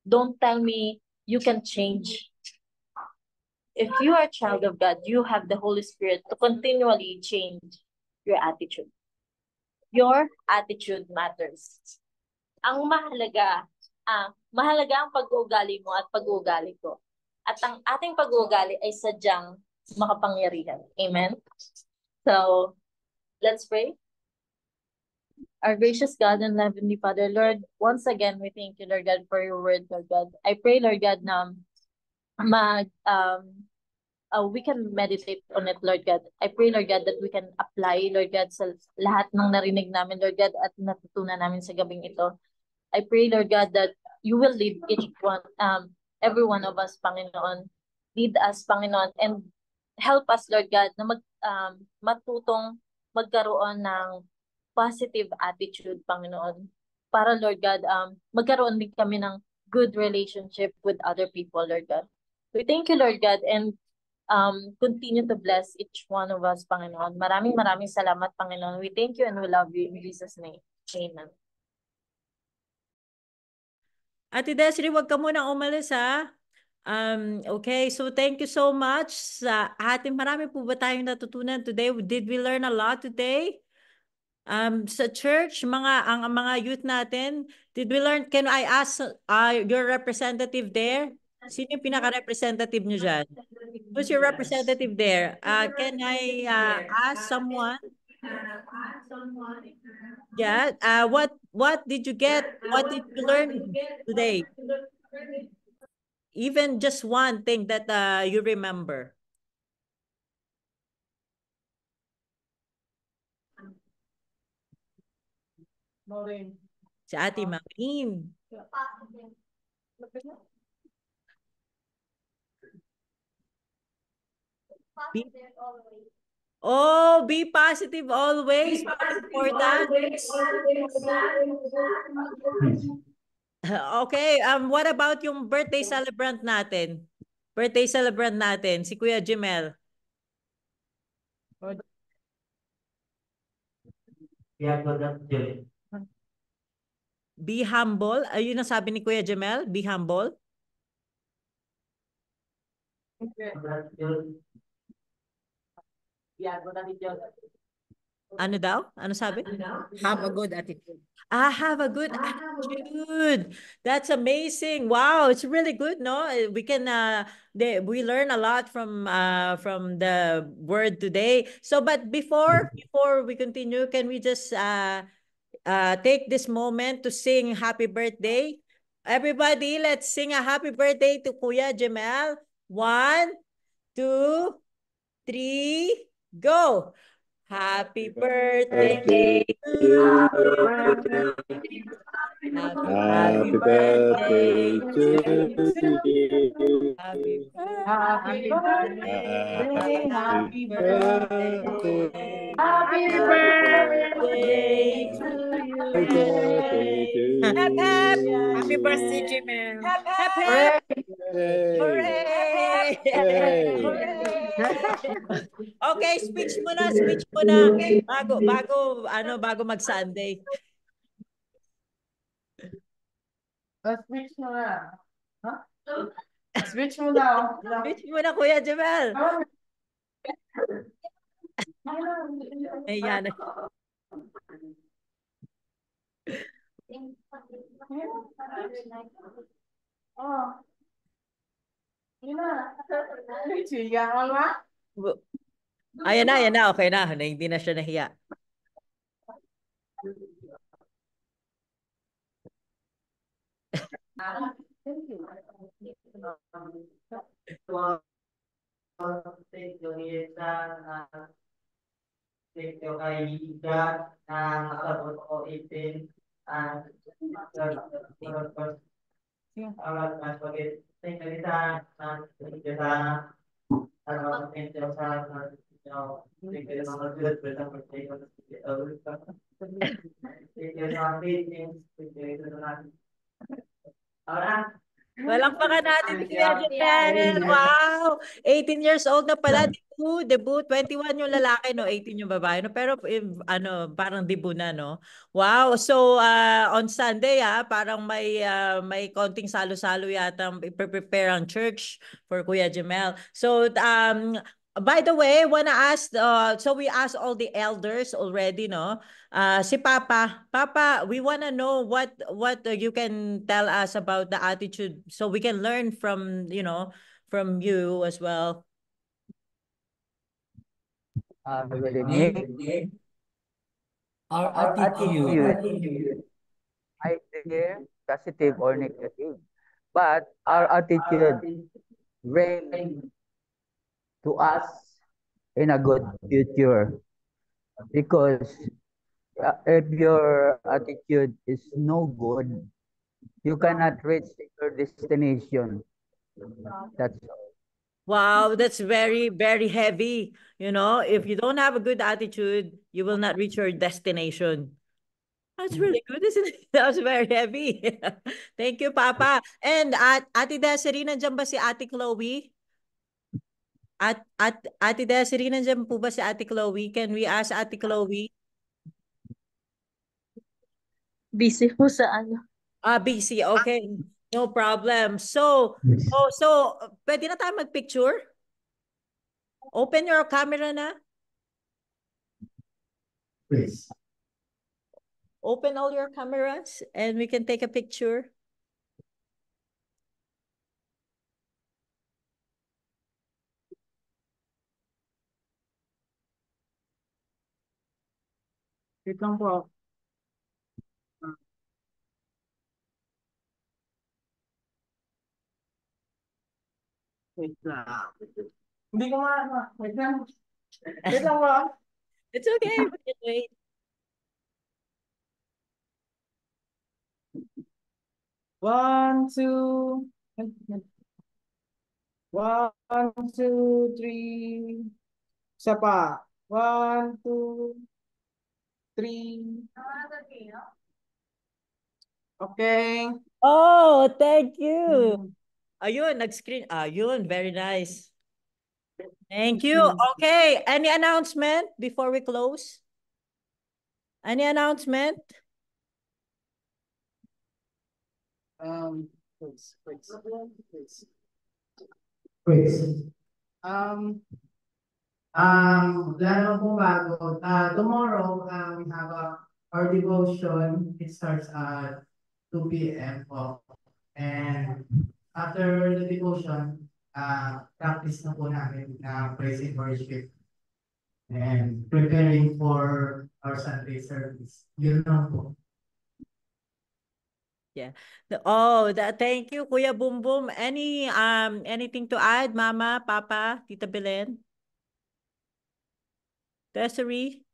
Don't tell me you can change. If you are a child of God, you have the Holy Spirit to continually change your attitude. Your attitude matters. Ang mahalaga ang pag-uugali mo at pag-uugali ko. At ang ating pag-uugali ay sadyang makapangyarihan. Amen? So, let's pray. Our gracious God and Heavenly Father, Lord, once again, we thank you, Lord God, for your word, Lord God. I pray, Lord God, na we can meditate on it, Lord God. I pray, Lord God, that we can apply, Lord God, sa lahat ng narinig namin, Lord God, at natutunan namin sa gabing ito. I pray, Lord God, that you will lead each one, every one of us, Panginoon. Lead us, Panginoon, and help us, Lord God, na matutong magkaroon ng positive attitude, Panginoon. Para, Lord God, magkaroon din kami ng good relationship with other people, Lord God. We thank you, Lord God, and continue to bless each one of us, Panginoon. Maraming salamat, Panginoon. We thank you and we love you in Jesus' name. Amen. Ate Desiree, wag ka munang umalis ha. Okay, so thank you so much sa ating marami po ba tayong natutunan today? Did we learn a lot today? Sa church, ang mga youth natin, did we learn, can I ask your representative there? Sino yung pinaka-representative nyo dyan? Who's your representative there? Can I ask someone? Yeah, what did you get? What did you learn today? Even just one thing that you remember. Si Ate Maureen. Be positive always. Very important. Okay, what about yung birthday celebrant natin? Birthday celebrant natin, si Kuya Jimel. Be humble. Ayun ang sabi ni Kuya Jimel, be humble. Ano daw? Ano sabi? Have a good attitude. Have a good attitude. That's amazing. Wow, it's really good, no? We can we learn a lot from the word today. So, but before we continue, can we just take this moment to sing happy birthday? Everybody, let's sing a happy birthday to Kuya Jemel. 1, 2, 3, go. Happy birthday to you. Happy birthday to you. Happy Happy birthday, happy birthday. happy birthday to you. Happy birthday, Jimel. Hooray! Okay, speech muna. Bago mag-Sunday. Speech mo na. Huh? Speech mo na. Speech muna, Kuya Jemel. Ayan. Oh, yun na. Chiga ka ba? Ayan na, okay na. Hindi na siya nahiya. Thank you kay God na nakabot ko 18 at awat mas pagit thank you sa thank you sa thank you sa thank you sa mga good with the thank you sa meetings thank you sa ahora Palakpakan natin si Kuya Jamel. Wow! 18 years old na pala. Debut. 21 yung lalaki, no? 18 yung babae, no? Pero, ano, parang debut na, no? Wow! So, on Sunday, parang may konting salo-salo yata prepare ang church for Kuya Jamel. So, by the way, wanna ask, so we asked all the elders already, no? Si Papa, we want to know what you can tell us about the attitude so we can learn from, from you as well. Good evening. Our attitude, either positive or negative, but our attitude bring to us in a good future because if your attitude is no good, you cannot reach your destination. That's all. Wow, that's very, very heavy. If you don't have a good attitude, you will not reach your destination. That's really good, isn't it? That was very heavy. Thank you, Papa. And Ate Desiree, nandiyan ba si Ate Chloe? Ate Desiree, nandiyan po ba si Ate Chloe? Can we ask Ate Chloe? Busy po sa ano. Busy. Okay. No problem. So, pwede na tayo mag-picture? Open your camera na. please Open all your cameras and we can take a picture. wait lang po wait lang hindi ko wait lang po. It's okay. We can wait. One, two, 3. Isa pa. 1, 2, 3. Okay. Oh, thank you. Ayun, nag-screen. Ayun, very nice. Thank you. Okay, any announcement before we close? Any announcement? Please. Please. Wala naman pong bago. Tomorrow, we have our devotion. It starts at 2 p.m. po. And after the devotion, practice na po namin praise and worship and preparing for our Sunday service. Yun lang po. Yeah. Thank you, Kuya Boom Boom. Anything to add, Mama, Papa, Tita Belen? Desiree?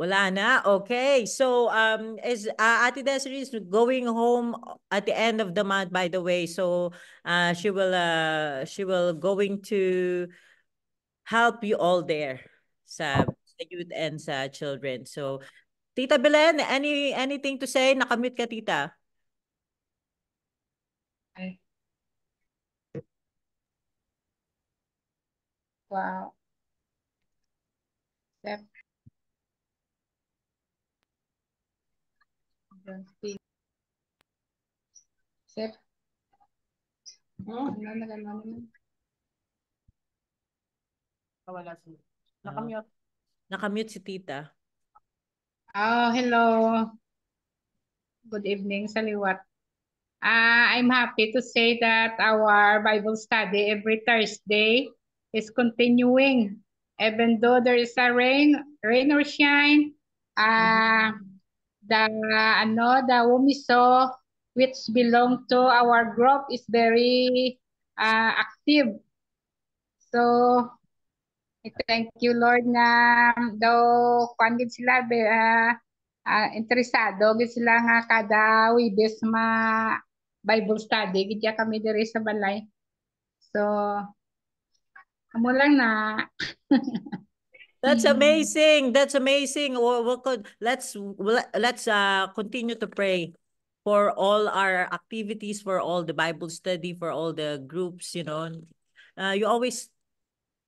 Wala na. Okay. So, is Ate Desiree is going home at the end of the month, by the way. So, she will going to help you all there sa youth and sa children. So, Tita Belen, anything to say? Nakamute ka, Tita. Ay. Wow. Step. Step. Wala siya. Nakamute. Nakamute si tita. Oh, hello. Good evening, Saliwat. I'm happy to say that our Bible study every Thursday is continuing. Even though there is a rain or shine, the Wumiso, which belong to our group, is very active. So I thank you, Lord, na daw kuan gid sila interesado gid sila nga kada Webes Bible study gid kami diri sa balay. So amo lang na. That's amazing. That's amazing. Let's continue to pray for all our activities, for all the Bible study, for all the groups, you know. You always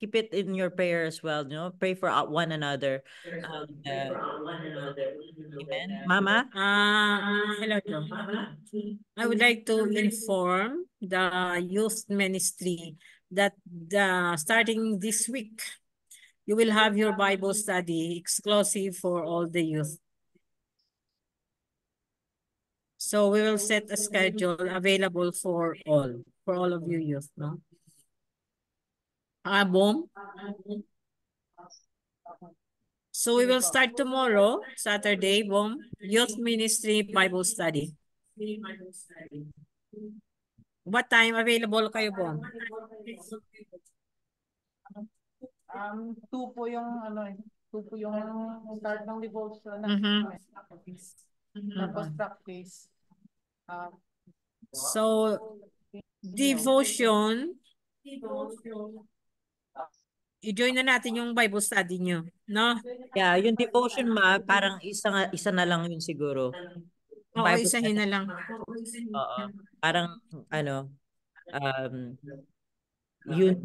keep it in your prayer as well, you know. Pray for one another. Amen. Mama? Hello, Joe. I would like to inform the youth ministry that starting this week, you will have your Bible study exclusive for all the youth. So we will set a schedule available for all of you youth, no? Boom. So we will start tomorrow, Saturday, Boom, Youth Ministry Bible Study. What time available kayo, Boom? 2 po yung ano 2 po yung start ng devotion tapos practice. So devotion, i-join na natin yung Bible study nyo, no? Yeah, yung devotion parang isa na lang yun siguro. Oo, isahin na lang. Oo. Parang yun.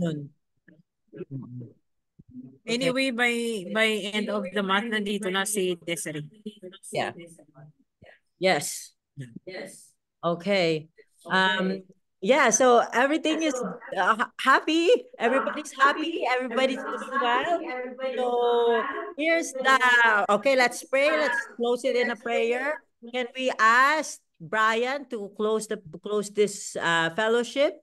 Anyway, by end of the month, nandito na si Desiree. Yeah. Yes. Okay. Yeah, so everything is happy. Everybody's happy. Everybody's doing well. So here's okay, let's pray. Let's close it in a prayer. Can we ask Brian to close this fellowship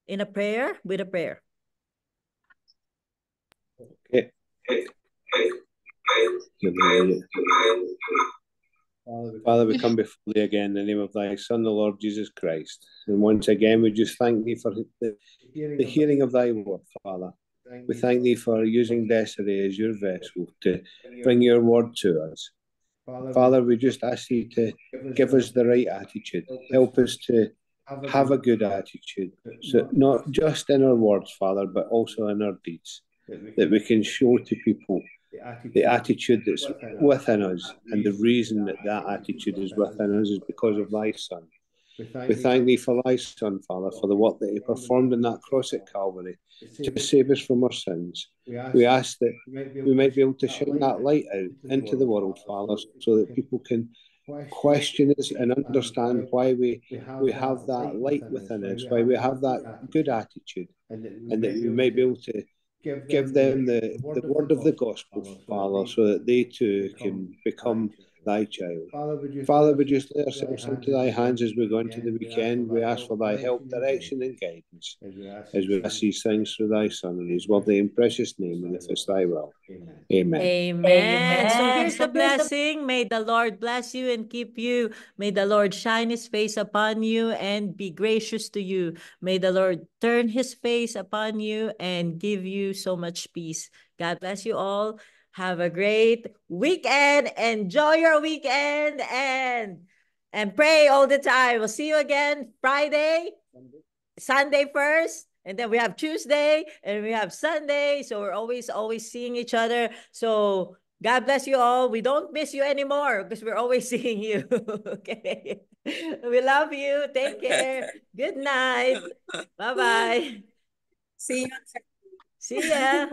in a prayer, with a prayer? Okay. Father, we come before thee again in the name of thy Son, the Lord Jesus Christ. And once again, we just thank thee for the hearing of thy word, Father. We thank thee for using Desiree as your vessel to bring your word to us. Father, we just ask thee to give us the right attitude. Help us to have a good attitude. So not just in our words, Father, but also in our deeds. That we can show to people the attitude that's within us, and the reason that attitude is within us is because of thy Son. We thank thee for thy Son, Father, for the work that he performed on that cross at Calvary to save us from our sins. We ask that we might be able to shine that light out into the world, Father, so that people can question us and understand why we have that light within us, why we have that good attitude, and that we might be able to give them the word of the gospel, Father, so that they too can become thy child. Father, we just lay ourselves into thy hands as we go into the weekend. We ask for thy help, direction, and guidance as we ask these things through thy Son, in his worthy and precious name, and if it's thy will. Amen. Amen. So here's the blessing. May the Lord bless you and keep you. May the Lord shine his face upon you and be gracious to you. May the Lord turn his face upon you and give you so much peace. God bless you all. Have a great weekend. Enjoy your weekend and pray all the time. We'll see you again Friday, Sunday first. And then we have Tuesday and we have Sunday. So we're always seeing each other. So God bless you all. We don't miss you anymore because we're always seeing you. Okay. We love you. Take care. Good night. Bye-bye. See you. See ya.